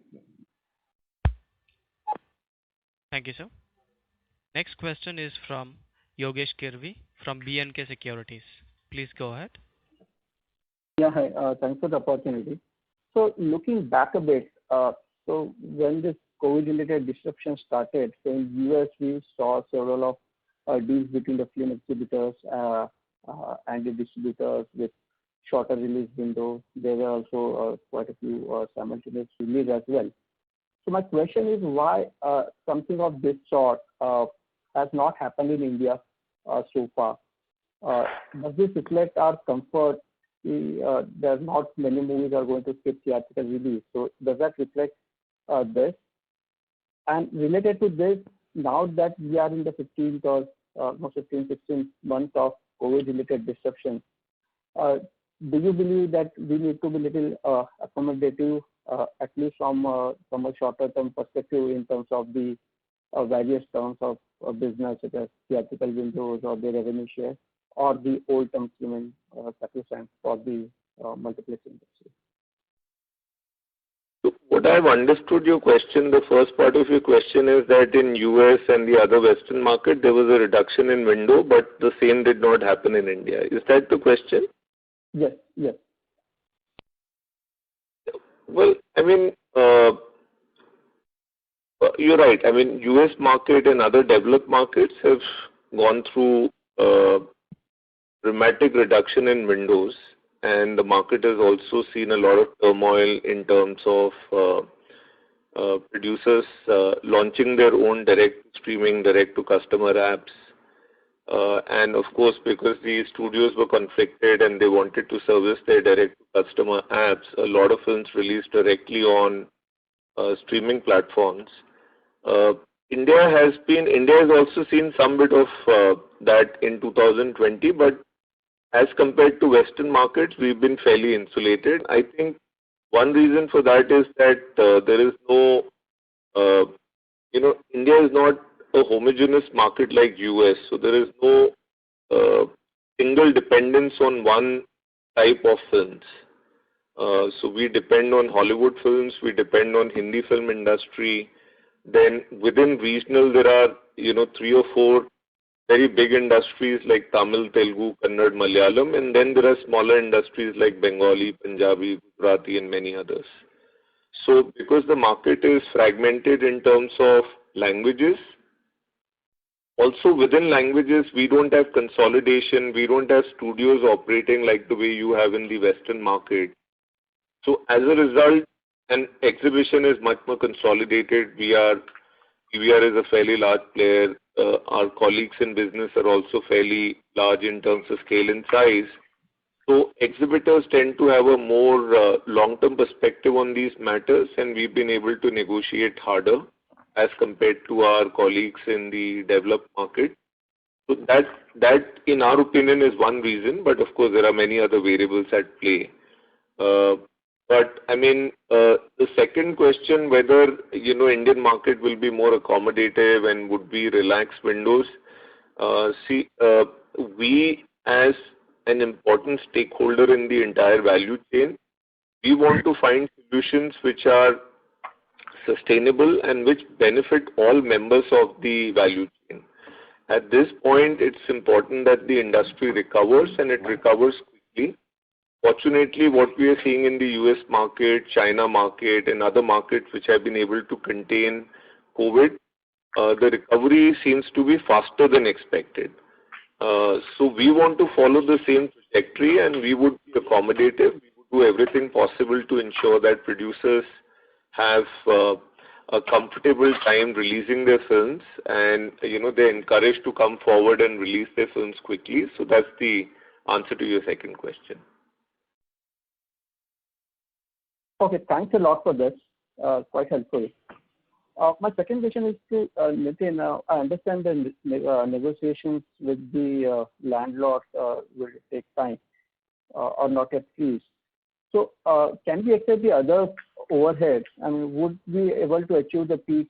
Thank you, sir. Next question is from Yogesh Kirvi from B&K Securities. Please go ahead. Yeah, hi. Thanks for the opportunity. So looking back a bit, so when this COVID-related disruption started, so in US we saw several of deals between the film exhibitors and the distributors with shorter release window. There were also quite a few simultaneous release as well. So my question is why something of this sort has not happened in India so far. Does this reflect our comfort? There's not many movies are going to skip theatrical release. So does that reflect this? And related to this, now that we are in the 15th or 16th month of COVID-related disruption, do you believe that we need to be little accommodative, at least from a shorter-term perspective in terms of the various terms of business, such as theatrical windows or the revenue share, or the old terms remain sacrosanct for the multiplex industry? So what I've understood your question, the first part of your question is that in US and the other Western market, there was a reduction in window, but the same did not happen in India. Is that the question? Yes, yes. Well, I mean, you're right. I mean, US market and other developed markets have gone through dramatic reduction in windows, and the market has also seen a lot of turmoil in terms of producers launching their own direct streaming, direct to customer apps. And of course, because the studios were conflicted and they wanted to service their direct to customer apps, a lot of films released directly on streaming platforms. India has also seen some bit of that in 2020, but as compared to Western markets, we've been fairly insulated. I think one reason for that is that there is no, India is not a homogeneous market like US, so there is no single dependence on one type of films. So we depend on Hollywood films, we depend on Hindi film industry. Then within regional, there are 3 or 4 very big industries like Tamil, Telugu, Kannada, Malayalam, and then there are smaller industries like Bengali, Punjabi, Gujarati, and many others. So because the market is fragmented in terms of languages, also within languages, we don't have consolidation, we don't have studios operating like the way you have in the Western market. So as a result, an exhibition is much more consolidated. PVR is a fairly large player. Our colleagues in business are also fairly large in terms of scale and size. So exhibitors tend to have a more long-term perspective on these matters, and we've been able to negotiate harder as compared to our colleagues in the developed market. So that in our opinion is one reason, but of course there are many other variables at play. But I mean, the second question, whether Indian market will be more accommodative and would be relaxed windows. We as an important stakeholder in the entire value chain, we want to find solutions which are sustainable and which benefit all members of the value chain. At this point, it's important that the industry recovers and it recovers quickly. Fortunately, what we are seeing in the US market, China market, and other markets which have been able to contain COVID, the recovery seems to be faster than expected. So we want to follow the same trajectory, and we would be accommodative. We would do everything possible to ensure that producers have a comfortable time releasing their films, and they're encouraged to come forward and release their films quickly. So that's the answer to your second question. Okay, thanks a lot for this. Quite helpful. My second question is to Nitin. I understand the negotiations with the landlord will take time or not yet pleased. So can we expect the other overheads? I mean, would we be able to achieve the peak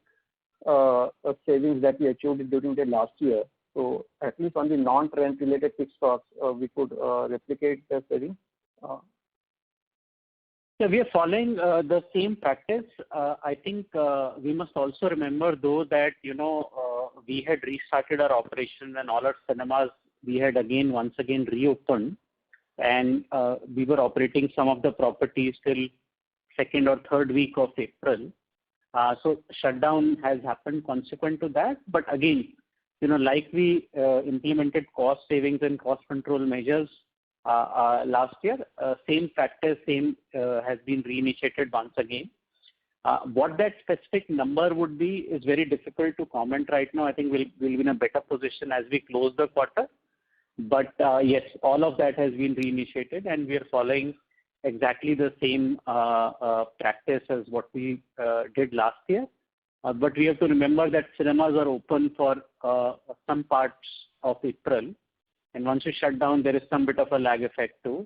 savings that we achieved during the last year? So at least on the non-rent related fixed costs, we could replicate the savings. Yeah, we are following the same practice. I think we must also remember, though, that we had restarted our operation and all our cinemas we had once again reopened, and we were operating some of the properties till second or third week of April. So shutdown has happened consequent to that. But again, like we implemented cost savings and cost control measures last year, same practice, has been reinitiated once again. What that specific number would be is very difficult to comment right now. I think we'll be in a better position as we close the quarter. But yes, all of that has been reinitiated, and we are following exactly the same practice as what we did last year. But we have to remember that cinemas are open for some parts of April. And once you shut down, there is some bit of a lag effect to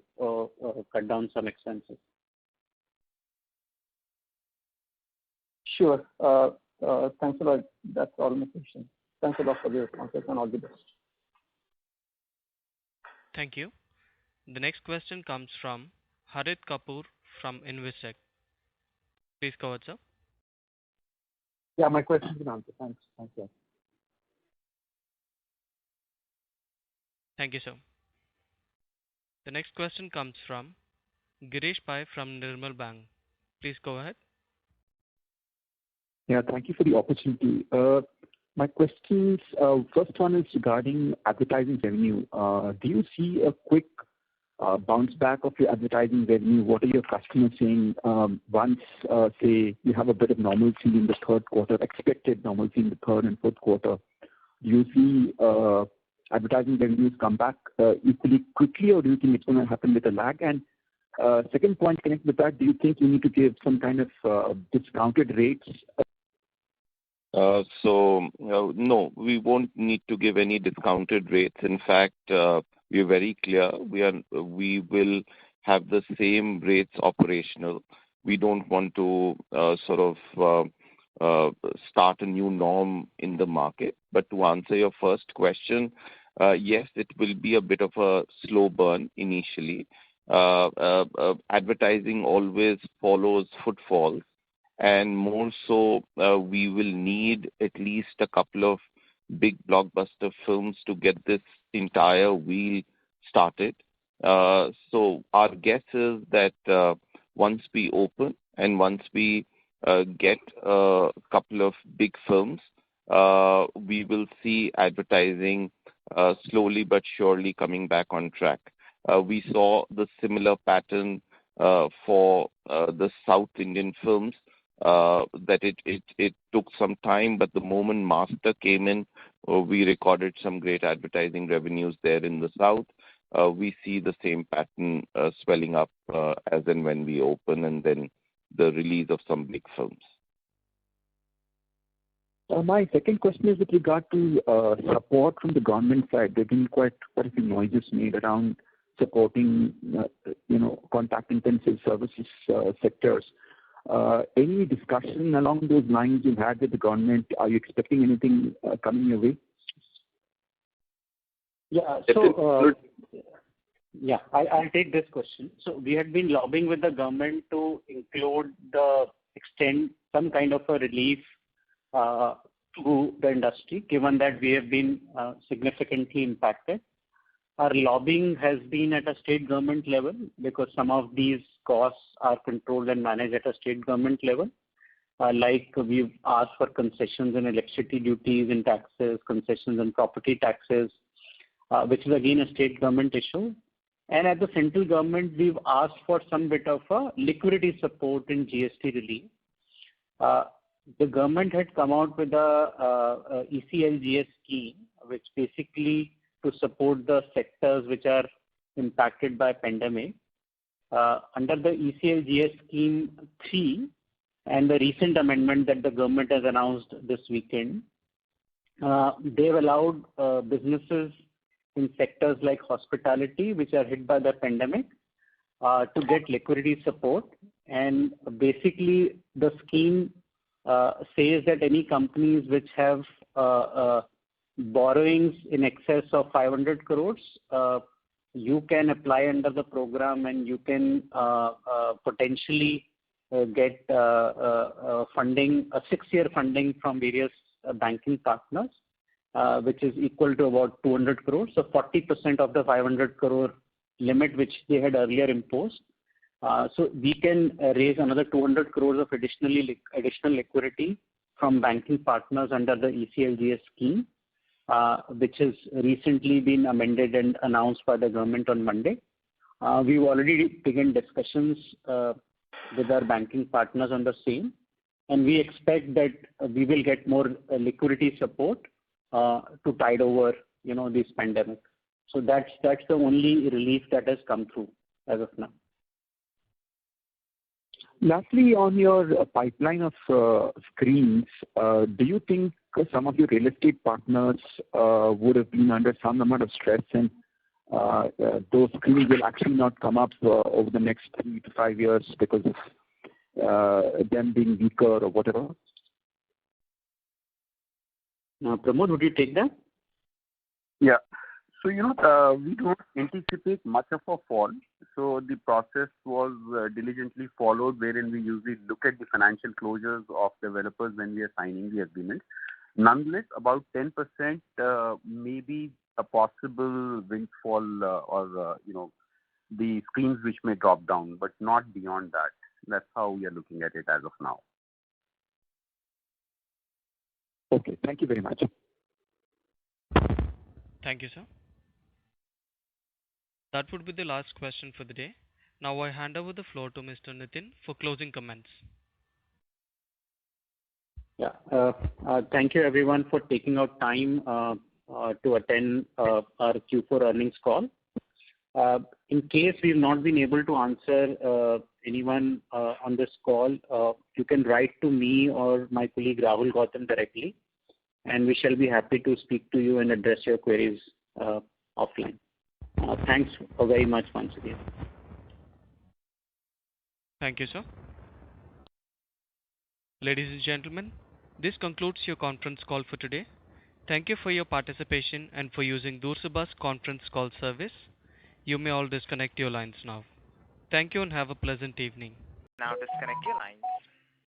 cut down some expenses. Sure. Thanks a lot. That's all my questions. Thanks a lot for your answers, and all the best. Thank you. The next question comes from Harit Kapoor from Investec. Please go ahead, sir. Yeah, my question's been answered. Thanks. Thank you. Thank you, sir. The next question comes from Girish Pai from Nirmal Bang. Please go ahead. Yeah, thank you for the opportunity. My questions, first one is regarding advertising revenue. Do you see a quick bounce back of your advertising revenue? What are your customers saying once, say, you have a bit of normalcy in the third quarter, expected normalcy in the third and fourth quarter? Do you see advertising revenues come back equally quickly, or do you think it's going to happen with a lag? And second point connected with that, do you think you need to give some kind of discounted rates? No, we won't need to give any discounted rates. In fact, we are very clear. We will have the same rates operational. We don't want to start a new norm in the market. But to answer your first question, yes, it will be a bit of a slow burn initially. Advertising always follows footfalls, and more so, we will need at least a couple of big blockbuster films to get this entire wheel started. So our guess is that once we open and once we get a couple of big films, we will see advertising slowly but surely coming back on track. We saw the similar pattern for the South Indian films, that it took some time, but the moment Master came in, we recorded some great advertising revenues there in the South. We see the same pattern swelling up as and when we open, and then the release of some big films. My second question is with regard to support from the government side. There have been quite a few noises made around supporting, contact intensive services sectors. Any discussion along those lines you've had with the government? Are you expecting anything coming your way? Yeah. So, I'll take this question. So we had been lobbying with the government to extend some kind of a relief to the industry, given that we have been significantly impacted. Our lobbying has been at a state government level because some of these costs are controlled and managed at a state government level. Like we've asked for concessions in electricity duties and taxes, concessions in property taxes, which is again a state government issue. And at the central government, we've asked for some bit of a liquidity support in GST relief. The government had come out with a ECLGS scheme, which basically to support the sectors which are impacted by pandemic. Under the ECLGS scheme 3 and the recent amendment that the government has announced this weekend, they've allowed businesses in sectors like hospitality, which are hit by the pandemic, to get liquidity support. And basically, the scheme says that any companies which have borrowings in excess of 500 crores, you can apply under the program and you can potentially get funding, a 6-year funding from various banking partners, which is equal to about 200 crores. So 40% of the 500 crore limit which they had earlier imposed. So we can raise another 200 crores of additional liquidity from banking partners under the ECLGS scheme, which has recently been amended and announced by the government on Monday. We've already begun discussions with our banking partners on the same, and we expect that we will get more liquidity support to tide over, this pandemic. So that's the only relief that has come through as of now. Lastly, on your pipeline of screens, do you think some of your real estate partners would have been under some amount of stress and those screens will actually not come up over the next 3 to 5 years because of them being weaker or whatever? Pramod, would you take that? Yeah. So, we don't anticipate much of a fall. So the process was diligently followed, wherein we usually look at the financial closures of developers when we are signing the agreement. Nonetheless, about 10% may be a possible windfall or the screens which may drop down, but not beyond that. That's how we are looking at it as of now. Okay, thank you very much. Thank you, sir. That would be the last question for the day. Now I hand over the floor to Mr. Nitin for closing comments. Yeah. Thank you everyone for taking out time to attend our Q4 earnings call. In case we've not been able to answer anyone on this call, you can write to me or my colleague Rahul Gautam directly, and we shall be happy to speak to you and address your queries offline. Thanks very much once again. Thank you, sir. Ladies and gentlemen, this concludes your conference call for today. Thank you for your participation and for using Doorsabha's conference call service. You may all disconnect your lines now. Thank you and have a pleasant evening. Now disconnect your lines.